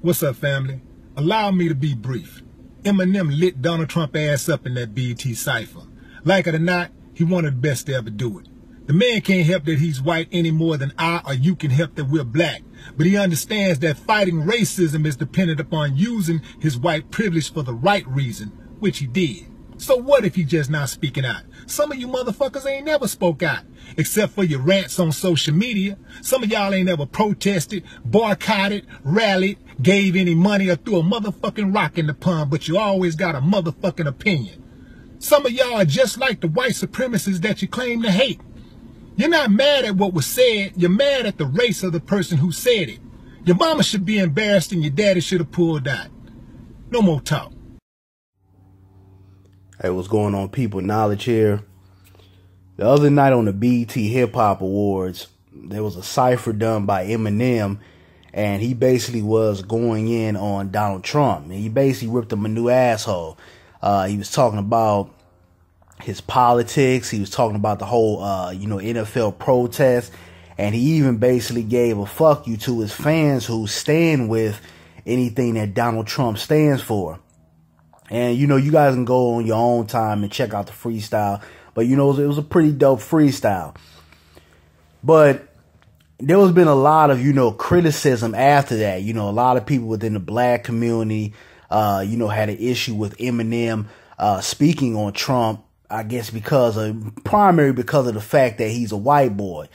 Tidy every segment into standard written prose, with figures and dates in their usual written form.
What's up, family? Allow me to be brief. Eminem lit Donald Trump ass up in that BET Cypher. Like it or not, he one of the best to ever do it. The man can't help that he's white any more than I or you can help that we're black. But he understands that fighting racism is dependent upon using his white privilege for the right reason, which he did. So what if he just not speaking out? Some of you motherfuckers ain't never spoke out, except for your rants on social media. Some of y'all ain't ever protested, boycotted, rallied, gave any money, or threw a motherfucking rock in the pond, but you always got a motherfucking opinion. Some of y'all are just like the white supremacists that you claim to hate. You're not mad at what was said, you're mad at the race of the person who said it. Your mama should be embarrassed and your daddy should have pulled out. No more talk. Hey, what's going on, people? Knowledge here. The other night on the BET Hip Hop Awards, there was a cypher done by Eminem, and he basically was going in on Donald Trump. And he basically ripped him a new asshole. He was talking about his politics. He was talking about the whole, NFL protest. And he even basically gave a fuck you to his fans who stand with anything that Donald Trump stands for. And, you guys can go on your own time and check out the freestyle. But, it was a pretty dope freestyle. But there has been a lot of, criticism after that. A lot of people within the black community, had an issue with Eminem speaking on Trump, I guess primarily because of the fact that he's a white boy.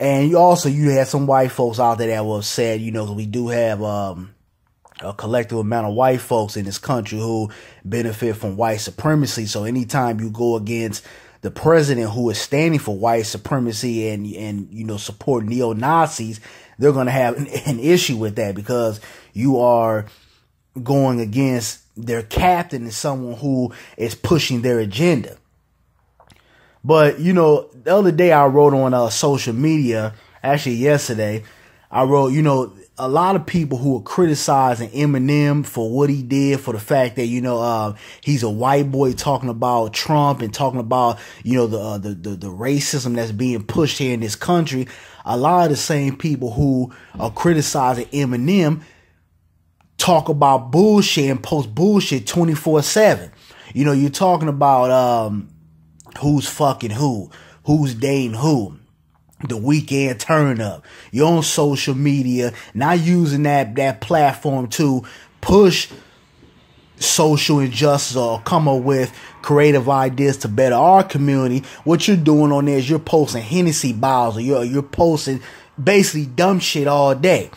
And you had some white folks out there that were upset, we do have a collective amount of white folks in this country who benefit from white supremacy. So anytime you go against the president who is standing for white supremacy and support neo-Nazis, they're going to have an issue with that because you are going against their captain and someone who is pushing their agenda. But, the other day I wrote on social media, actually yesterday, I wrote, a lot of people who are criticizing Eminem for what he did, for the fact that, he's a white boy talking about Trump and talking about, the racism that's being pushed here in this country. A lot of the same people who are criticizing Eminem talk about bullshit and post bullshit 24/7. You're talking about, who's fucking who's dating who. The weekend turn up. You're on social media, not using that platform to push social injustice or come up with creative ideas to better our community. What you're doing on there is you're posting Hennessy bottles, or you're posting basically dumb shit all day.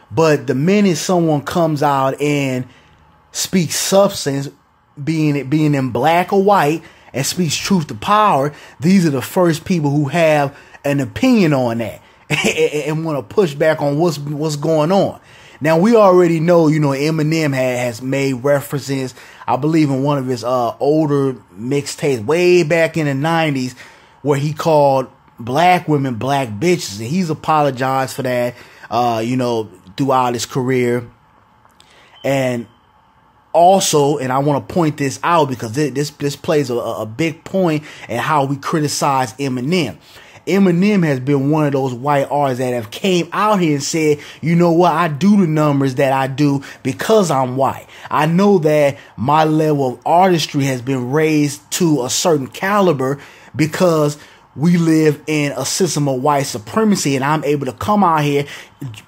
But the minute someone comes out and speaks substance, being in black or white, and speaks truth to power, these are the first people who have an opinion on that and want to push back on what's going on. Now, we already know, Eminem has made references, I believe, in one of his older mixtapes way back in the 90s, where he called black women black bitches, and he's apologized for that, throughout his career. And also, and I want to point this out because this plays a big point in how we criticize Eminem. Eminem has been one of those white artists that have came out here and said, you know what, I do the numbers that I do because I'm white. I know that my level of artistry has been raised to a certain caliber because we live in a system of white supremacy, and I'm able to come out here,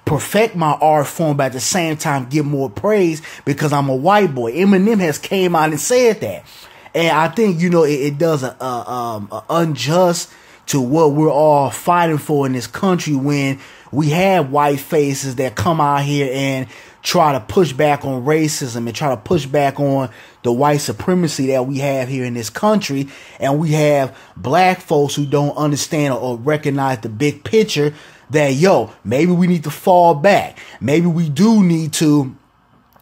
perfect my art form, but at the same time give more praise because I'm a white boy. Eminem has came out and said that. And I think, it does a unjust to what we're all fighting for in this country when we have white faces that come out here and try to push back on racism and try to push back on the white supremacy that we have here in this country. And we have black folks who don't understand or recognize the big picture that, maybe we need to fall back. Maybe we do need to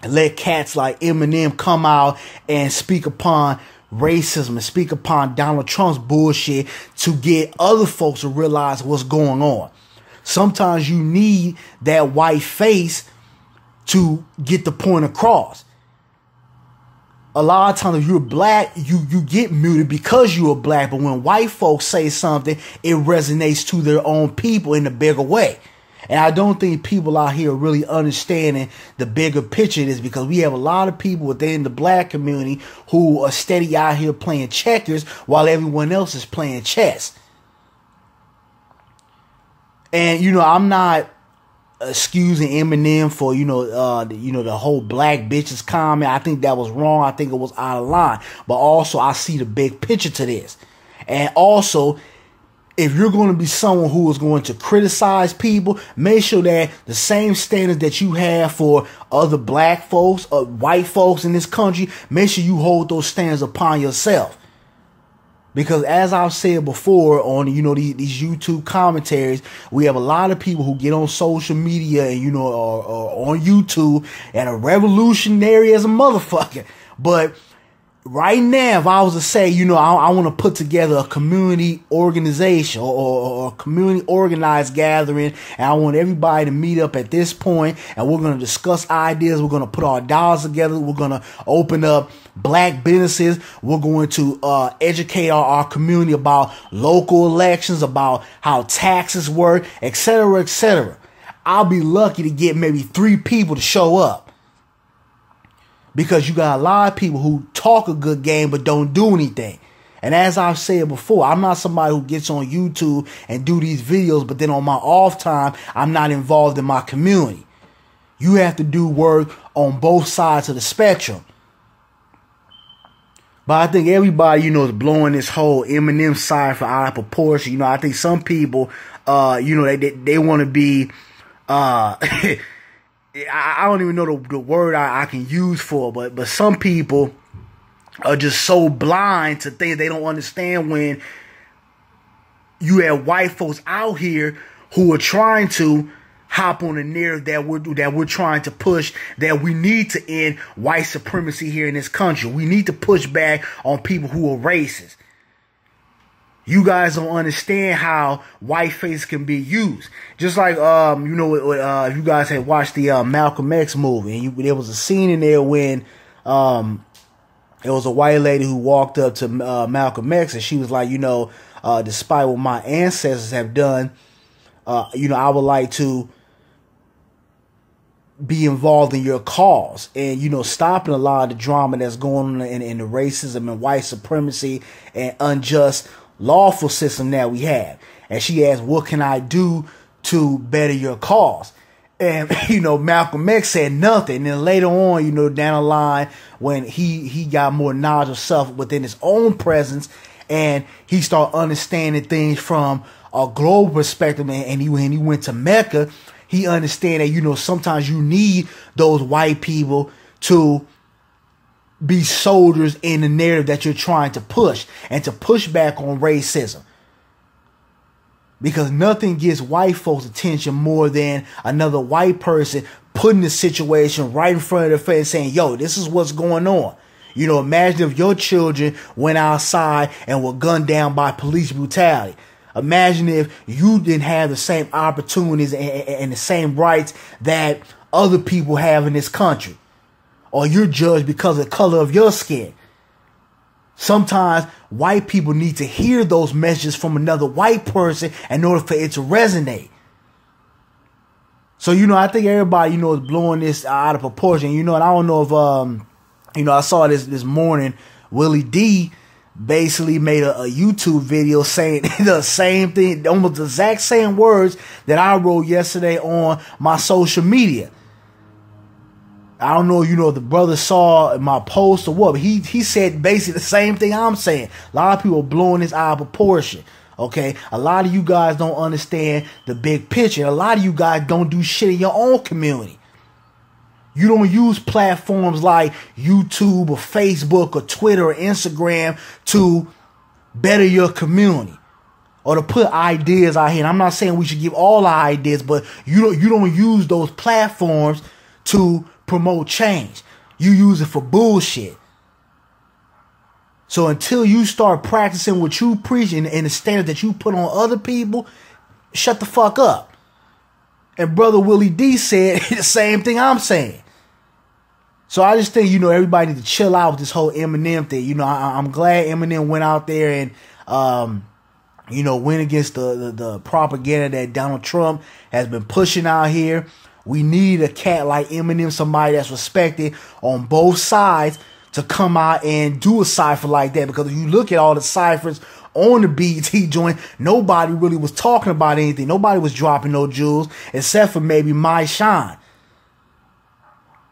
let cats like Eminem come out and speak upon racism and speak upon Donald Trump's bullshit to get other folks to realize what's going on. Sometimes you need that white face to get the point across. A lot of times if you're black, you get muted because you're black, but when white folks say something, it resonates to their own people in a bigger way. And I don't think people out here are really understanding the bigger picture of this, because we have a lot of people within the black community who are steady out here playing checkers while everyone else is playing chess. And, you know, I'm not excusing Eminem for, the whole black bitches comment. I think that was wrong. I think it was out of line. But also, I see the big picture to this. And also, if you're going to be someone who is going to criticize people, make sure that the same standards that you have for other black folks or white folks in this country, make sure you hold those standards upon yourself. Because as I've said before on, these YouTube commentaries, we have a lot of people who get on social media and, or on YouTube and are revolutionary as a motherfucker. But right now, if I was to say, I want to put together a community organization or a community organized gathering, and I want everybody to meet up at this point, and we're going to discuss ideas. We're going to put our dollars together. We're going to open up black businesses. We're going to educate our community about local elections, about how taxes work, etc., etc. I'll be lucky to get maybe 3 people to show up. Because you got a lot of people who talk a good game but don't do anything. And as I've said before, I'm not somebody who gets on YouTube and do these videos, but then on my off time, I'm not involved in my community. You have to do work on both sides of the spectrum. But I think everybody, is blowing this whole Eminem cypher out of proportion. I think some people, they want to be... I don't even know the word I can use for it, but some people are just so blind to things they don't understand when you have white folks out here who are trying to hop on the narrative that we're trying to push, that we need to end white supremacy here in this country. We need to push back on people who are racist. You guys don't understand how whiteface can be used. Just like, if you guys had watched the Malcolm X movie, and there was a scene in there when it was a white lady who walked up to Malcolm X, and she was like, despite what my ancestors have done, I would like to be involved in your cause, and stopping a lot of the drama that's going on in the racism and white supremacy and unjust lawful system that we have. And she asked, what can I do to better your cause? And, Malcolm X said nothing. And then later on, down the line, when he got more knowledge of self within his own presence, and he started understanding things from a global perspective, and when he went to Mecca, he understand that, sometimes you need those white people to be soldiers in the narrative that you're trying to push, and to push back on racism. Because nothing gets white folks' attention more than another white person putting the situation right in front of their face saying, yo, this is what's going on. Imagine if your children went outside and were gunned down by police brutality. Imagine if you didn't have the same opportunities and the same rights that other people have in this country. Or you're judged because of the color of your skin. Sometimes white people need to hear those messages from another white person in order for it to resonate. So, I think everybody, is blowing this out of proportion. And I don't know if, I saw this morning, Willie D basically made a YouTube video saying the same thing, almost the exact same words that I wrote yesterday on my social media. I don't know, if the brother saw my post or what, but he said basically the same thing I'm saying. A lot of people are blowing this out of proportion. Okay, a lot of you guys don't understand the big picture. A lot of you guys don't do shit in your own community. You don't use platforms like YouTube or Facebook or Twitter or Instagram to better your community or to put ideas out here. And I'm not saying we should give all our ideas, but you don't use those platforms to promote change. You use it for bullshit. So until you start practicing what you preach and the standards that you put on other people, shut the fuck up. And Brother Willie D said the same thing I'm saying. So I just think, everybody need to chill out with this whole Eminem thing. I'm glad Eminem went out there and, you know, went against the propaganda that Donald Trump has been pushing out here. We need a cat like Eminem, somebody that's respected on both sides, to come out and do a cypher like that. Because if you look at all the ciphers on the BET joint, nobody really was talking about anything. Nobody was dropping no jewels except for maybe My Shine.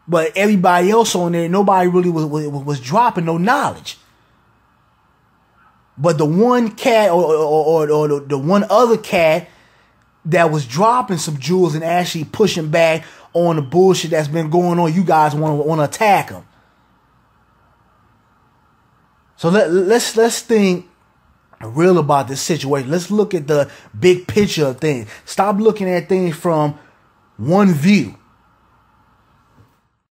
But everybody else on there, nobody really was dropping no knowledge. But the one cat or the one other cat that was dropping some jewels and actually pushing back on the bullshit that's been going on, you guys want to attack him. So let's think real about this situation. Let's look at the big picture of things. Stop looking at things from one view.